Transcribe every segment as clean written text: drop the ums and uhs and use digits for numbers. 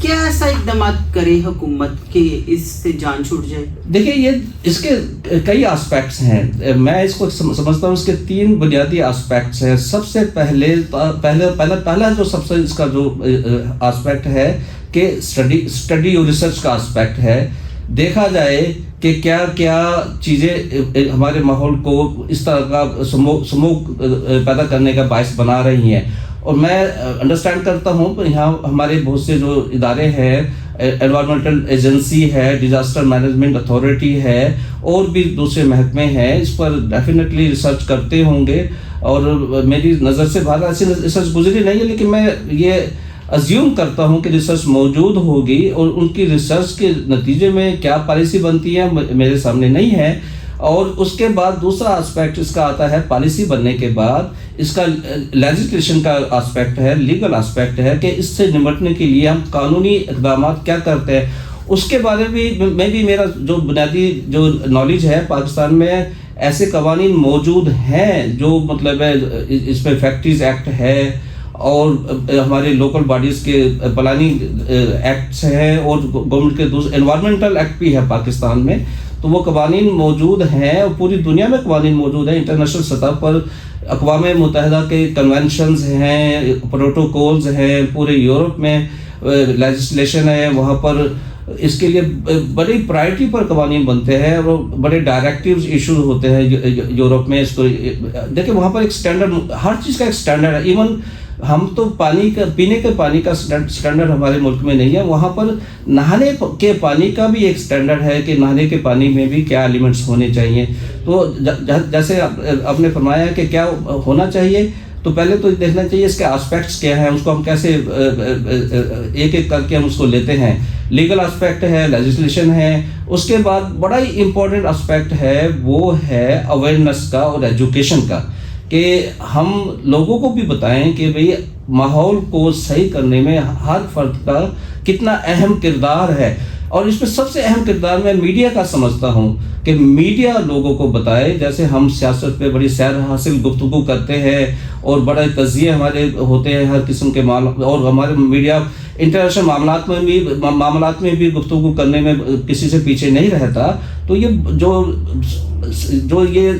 کیا ایسا اقدامات کرے حکومت کہ اس سے جان چھوٹ جائے؟ دیکھیے یہ اس کے کئی آسپیکٹس ہیں، میں اس کو سمجھتا ہوں اس کے 3 بنیادی آسپیکٹس ہیں۔ سب سے پہلا جو سب سے اس کا جو آسپیکٹ ہے کہ اسٹڈی اور ریسرچ کا آسپیکٹ ہے۔ دیکھا جائے کہ کیا کیا چیزیں ہمارے ماحول کو اس طرح کا سموگ پیدا کرنے کا باعث بنا رہی ہیں۔ اور میں انڈرسٹینڈ کرتا ہوں یہاں ہمارے بہت سے جو ادارے ہیں، انوائرمنٹل ایجنسی ہے، ڈیزاسٹر مینجمنٹ اتھارٹی ہے، اور بھی دوسرے محکمے ہیں، اس پر ڈیفینیٹلی ریسرچ کرتے ہوں گے، اور میری نظر سے باہر ایسی ریسرچ گزری نہیں ہے، لیکن میں یہ ازیوم کرتا ہوں کہ ریسرچ موجود ہوگی، اور ان کی ریسرچ کے نتیجے میں کیا پالیسی بنتی ہے میرے سامنے نہیں ہے۔ اور اس کے بعد دوسرا آسپیکٹ اس کا آتا ہے پالیسی بننے کے بعد اس کا لیجسلیشن کا آسپیکٹ ہے، لیگل آسپیکٹ ہے کہ اس سے نمٹنے کے لیے ہم قانونی اقدامات کیا کرتے ہیں۔ اس کے بارے میں بھی میرا جو بنیادی جو نالج ہے، پاکستان میں ایسے قوانین موجود ہیں جو مطلب ہے، اس میں فیکٹریز ایکٹ ہے، اور ہمارے لوکل باڈیز کے پلاننگ ایکٹس ہیں، اور گورنمنٹ کے دوسرے انوائرمنٹل ایکٹ بھی ہے پاکستان میں۔ تو وہ قوانین موجود ہیں، اور پوری دنیا میں قوانین موجود ہیں، انٹرنیشنل سطح پر اقوام متحدہ کے کنونشنز ہیں، پروٹوکولز ہیں، پورے یورپ میں لیجسلیشن ہے، وہاں پر اس کے لیے بڑی پرائرٹی پر قوانین بنتے ہیں، اور بڑے ڈائریکٹیوز ایشو ہوتے ہیں یورپ میں۔ اس کو دیکھیں وہاں پر ایک سٹینڈرڈ، ہر چیز کا ایک سٹینڈرڈ ہے۔ ایون ہم تو پانی کا، پینے کے پانی کا سٹینڈرڈ ہمارے ملک میں نہیں ہے، وہاں پر نہانے کے پانی کا بھی ایک سٹینڈرڈ ہے کہ نہانے کے پانی میں بھی کیا ایلیمنٹس ہونے چاہیے۔ تو جیسے آپ نے فرمایا کہ کیا ہونا چاہیے، تو پہلے تو دیکھنا چاہیے اس کے آسپیکٹس کیا ہیں، اس کو ہم کیسے ایک ایک کر کے ہم اس کو لیتے ہیں۔ لیگل آسپیکٹ ہے، لیجسلیشن ہے، اس کے بعد بڑا ہی امپورٹنٹ آسپیکٹ ہے، وہ ہے اویئرنیس کا اور ایجوکیشن کا، کہ ہم لوگوں کو بھی بتائیں کہ بھئی ماحول کو صحیح کرنے میں ہر فرد کا کتنا اہم کردار ہے۔ اور اس میں سب سے اہم کردار میں میڈیا کا سمجھتا ہوں کہ میڈیا لوگوں کو بتائے، جیسے ہم سیاست پہ بڑی سیر حاصل گفتگو کرتے ہیں، اور بڑے تجزیے ہمارے ہوتے ہیں ہر قسم کے اور ہمارے میڈیا انٹرنیشنل معاملات میں بھی گفتگو کرنے میں کسی سے پیچھے نہیں رہتا۔ تو یہ جو یہ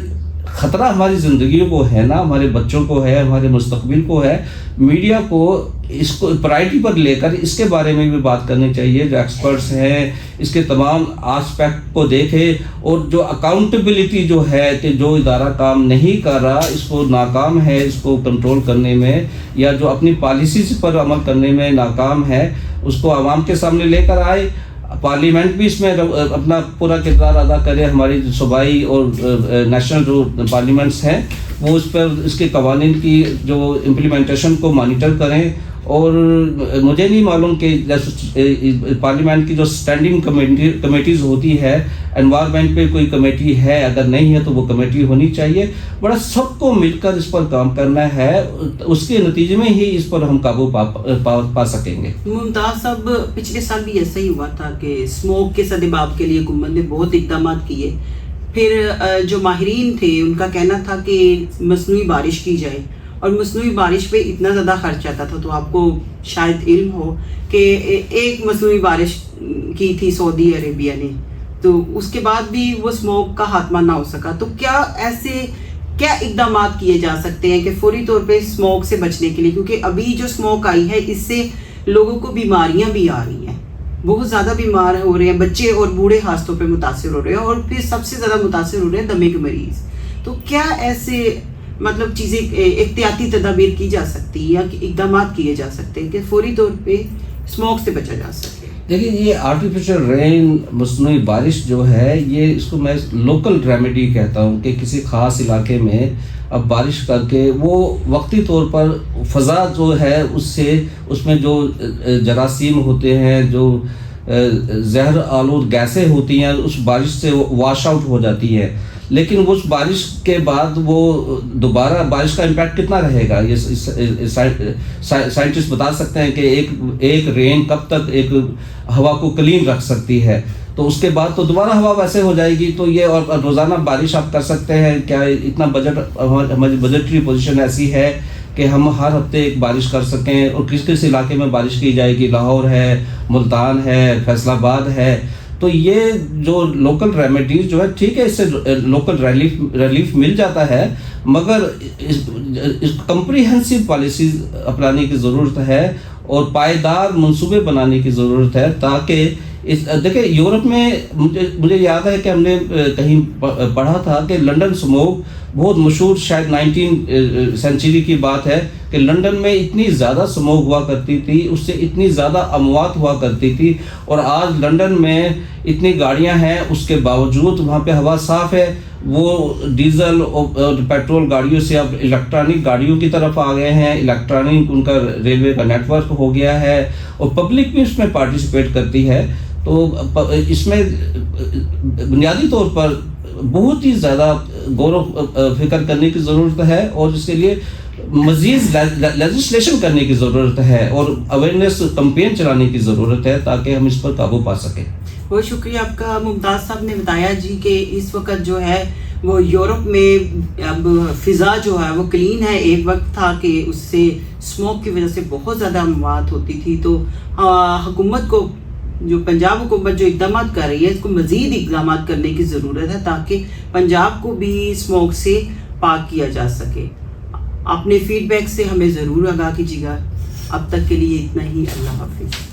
خطرہ ہماری زندگیوں کو ہے نا، ہمارے بچوں کو ہے، ہمارے مستقبل کو ہے، میڈیا کو اس کو پرائرٹی پر لے کر اس کے بارے میں بھی بات کرنی چاہیے۔ جو ایکسپرٹس ہیں اس کے تمام آسپیکٹ کو دیکھے، اور جو اکاؤنٹیبلٹی جو ہے کہ جو ادارہ کام نہیں کر رہا، اس کو ناکام ہے اس کو کنٹرول کرنے میں، یا جو اپنی پالیسیز پر عمل کرنے میں ناکام ہے، اس کو عوام کے سامنے لے کر آئے۔ پارلیمنٹ بھی اس میں اپنا پورا کردار ادا کرے، ہماری صوبائی اور نیشنل جو پارلیمنٹس ہیں وہ اس پر اس کے قوانین کی جو امپلیمنٹیشن کو مانیٹر کریں۔ اور مجھے نہیں معلوم کہ جیسے پارلیمنٹ کی جو اسٹینڈنگ کمیٹیز ہوتی ہے، انوائرمنٹ پہ کوئی کمیٹی ہے، اگر نہیں ہے تو وہ کمیٹی ہونی چاہیے۔ بڑا سب کو مل کر اس پر کام کرنا ہے، اس کے نتیجے میں ہی اس پر ہم قابو پا سکیں گے۔ ممتاز صاحب، پچھلے سال بھی ایسا ہی ہوا تھا کہ اسموگ کے سدباب کے لیے حکومت نے بہت اقدامات کیے، پھر جو ماہرین تھے ان کا کہنا تھا کہ مصنوعی بارش کی جائے، اور مصنوعی بارش پہ اتنا زیادہ خرچ آتا تھا۔ تو آپ کو شاید علم ہو کہ ایک مصنوعی بارش کی تھی سعودی عربیہ نے، تو اس کے بعد بھی وہ اسموگ کا خاتمہ نہ ہو سکا۔ تو کیا اقدامات کیے جا سکتے ہیں کہ فوری طور پہ اسموگ سے بچنے کے لیے، کیونکہ ابھی جو اسموگ آئی ہے اس سے لوگوں کو بیماریاں بھی آ رہی ہیں، بہت زیادہ بیمار ہو رہے ہیں، بچے اور بوڑھے خاص طور پہ متاثر ہو رہے ہیں، اور پھر سب سے زیادہ متاثر ہو رہے ہیں دمے کے مریض۔ تو کیا ایسے چیزیں احتیاطی تدابیر کی جا سکتی ہے، یا اقدامات کیے جا سکتے ہیں کہ فوری طور پہ اسموگ سے بچا جا سکے؟ دیکھیں یہ آرٹیفیشل رین، مصنوعی بارش جو ہے، یہ اس کو میں لوکل ریمیڈی کہتا ہوں کہ کسی خاص علاقے میں اب بارش کر کے وہ وقتی طور پر فضا جو ہے اس میں جو جراثیم ہوتے ہیں، جو زہر آلود گیسیں ہوتی ہیں، اس بارش سے واش آؤٹ ہو جاتی ہے۔ لیکن اس بارش کے بعد وہ دوبارہ بارش کا امپیکٹ کتنا رہے گا، یہ سائنٹسٹ بتا سکتے ہیں کہ ایک رین کب تک ایک ہوا کو کلین رکھ سکتی ہے۔ تو اس کے بعد تو دوبارہ ہوا ویسے ہو جائے گی۔ تو یہ اور روزانہ بارش آپ کر سکتے ہیں کیا؟ اتنا بجٹ، ہماری بجٹری پوزیشن ایسی ہے کہ ہم ہر ہفتے ایک بارش کر سکیں، اور کس کس علاقے میں بارش کی جائے گی، لاہور ہے، ملتان ہے، فیصل آباد ہے. تو یہ جو لوکل ریمیڈیز جو ہے ٹھیک ہے، اس سے لوکل ریلیف مل جاتا ہے، مگر کمپریہنسو پالیسیز اپنانے کی ضرورت ہے اور پائیدار منصوبے بنانے کی ضرورت ہے، تاکہ دیکھیں یورپ میں مجھے یاد ہے کہ ہم نے کہیں پڑھا تھا کہ لنڈن اسموگ بہت مشہور، شاید 19 سینچری کی بات ہے کہ لنڈن میں اتنی زیادہ اسموگ ہوا کرتی تھی، اس سے اتنی زیادہ اموات ہوا کرتی تھی، اور آج لنڈن میں اتنی گاڑیاں ہیں اس کے باوجود وہاں پہ ہوا صاف ہے. وہ ڈیزل اور پیٹرول گاڑیوں سے اب الیکٹرانک گاڑیوں کی طرف آ گئے ہیں، الیکٹرانک ان کا ریلوے کا نیٹ ورک ہو گیا ہے، اور پبلک بھی اس میں پارٹیسپیٹ کرتی ہے. تو اس میں بنیادی طور پر بہت ہی زیادہ غور و فکر کرنے کی ضرورت ہے، اور اس کے لیے مزید لیجسلیشن کرنے کی ضرورت ہے اور اویئرنیس کمپین چلانے کی ضرورت ہے، تاکہ ہم اس پر قابو پا سکیں. بہت شکریہ آپ کا. ممتاز صاحب نے بتایا جی کہ اس وقت جو ہے وہ یورپ میں اب فضا جو ہے وہ کلین ہے. ایک وقت تھا کہ اس سے اسموک کی وجہ سے بہت زیادہ اموات ہوتی تھی. تو حکومت کو، جو پنجاب حکومت جو اقدامات کر رہی ہے، اس کو مزید اقدامات کرنے کی ضرورت ہے، تاکہ پنجاب کو بھی اسموک سے پاک کیا جا سکے. اپنے فیڈ بیک سے ہمیں ضرور آگاہ کیجیے گا. اب تک کے لیے اتنا ہی. اللہ حافظ.